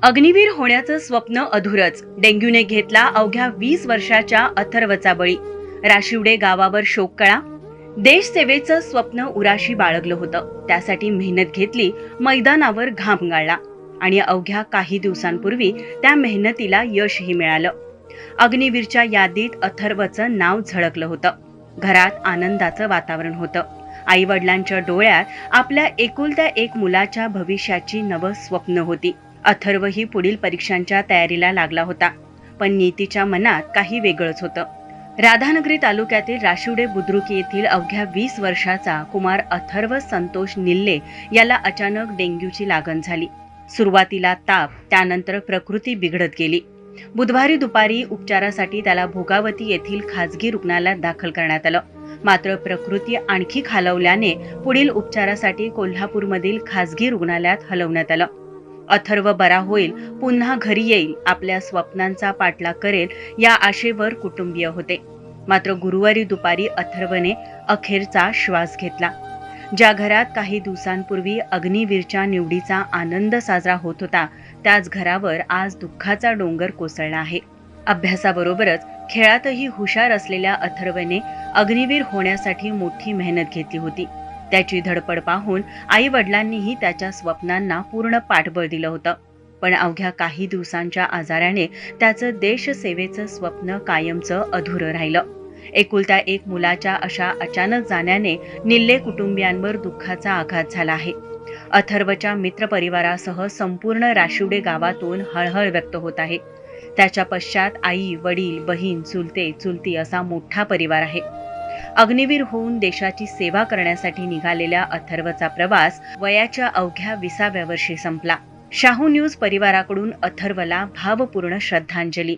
अग्निवीर होण्याचं स्वप्न अधुरच. डेंग्यूने घेतला अवघ्या 20 वर्षाच्या अथर्वचा बळी. राशिवडे गावावर शोककळा. देशसेवेचं स्वप्न उराशी बाळगलं होतं. त्यासाठी मेहनत घेतली, मैदानावर घाम गाळला आणि अवघ्या काही दिवसांपूर्वी त्या मेहनतीला यशही मिळालं. अग्निवीरच्या यादीत अथर्वचं नाव झळकलं होतं. घरात आनंदाचं वातावरण होतं. आई वडिलांच्या डोळ्यात आपल्या एकुलत्या एक मुलाच्या भविष्याची नवं स्वप्न होती. अथर्वही पुढील परीक्षांच्या तयारीला लागला होता. पण नीतीच्या मनात काही वेगळंच होतं. राधानगरी तालुक्यातील राशिवडे बुद्रुक येथील अवघ्या 20 वर्षाचा कुमार अथर्व संतोष निल्ले याला अचानक डेंग्यूची लागण झाली. सुरुवातीला ताप, त्यानंतर प्रकृती बिघडत गेली. बुधवारी दुपारी उपचारासाठी त्याला भोगावती येथील खासगी रुग्णालयात दाखल करण्यात आलं. मात्र प्रकृती आणखी खालावल्याने पुढील उपचारासाठी कोल्हापूरमधील खासगी रुग्णालयात हलवण्यात आलं. अथर्व बरा होईल, पुन्हा घरी येईल, आपल्या स्वप्नांचा पाठलाग करेल या आशेवर कुटुंबीय होते. मात्र गुरुवारी दुपारी अथर्वने अखेरचा श्वास घेतला. ज्या घरात काही दिवसांपूर्वी अग्निवीरच्या निवडीचा आनंद साजरा होत होता, त्याच घरावर आज दुःखाचा डोंगर कोसळला आहे. अभ्यासाबरोबरच खेळातही हुशार असलेल्या अथर्वने अग्निवीर होण्यासाठी मोठी मेहनत घेतली होती. त्याची धडपड पाहून आई वडिलांनीही त्याच्या स्वप्नांना पूर्ण पाठबळ दिलं होतं. पण अवघ्या काही दिवसांच्या आजाराने त्याचं देशसेवेचं स्वप्न कायमचं अधुरं राहिलं. एकुलत्या एक मुलाच्या अशा अचानक जाण्याने निल्ले कुटुंबियांवर दुःखाचा आघात झाला आहे. अथर्वच्या मित्रपरिवारासह संपूर्ण राशिवडे गावातून हळहळ व्यक्त होत आहे. त्याच्या पश्चात आई, वडील, बहीण, चुलते, चुलती असा मोठा परिवार आहे. अग्निवीर होऊन देशाची सेवा करण्यासाठी निघालेल्या अथर्वचा प्रवास वयाच्या अवघ्या 20व्या वर्षी संपला. शाहू न्यूज परिवाराकडून अथर्वला भावपूर्ण श्रद्धांजली.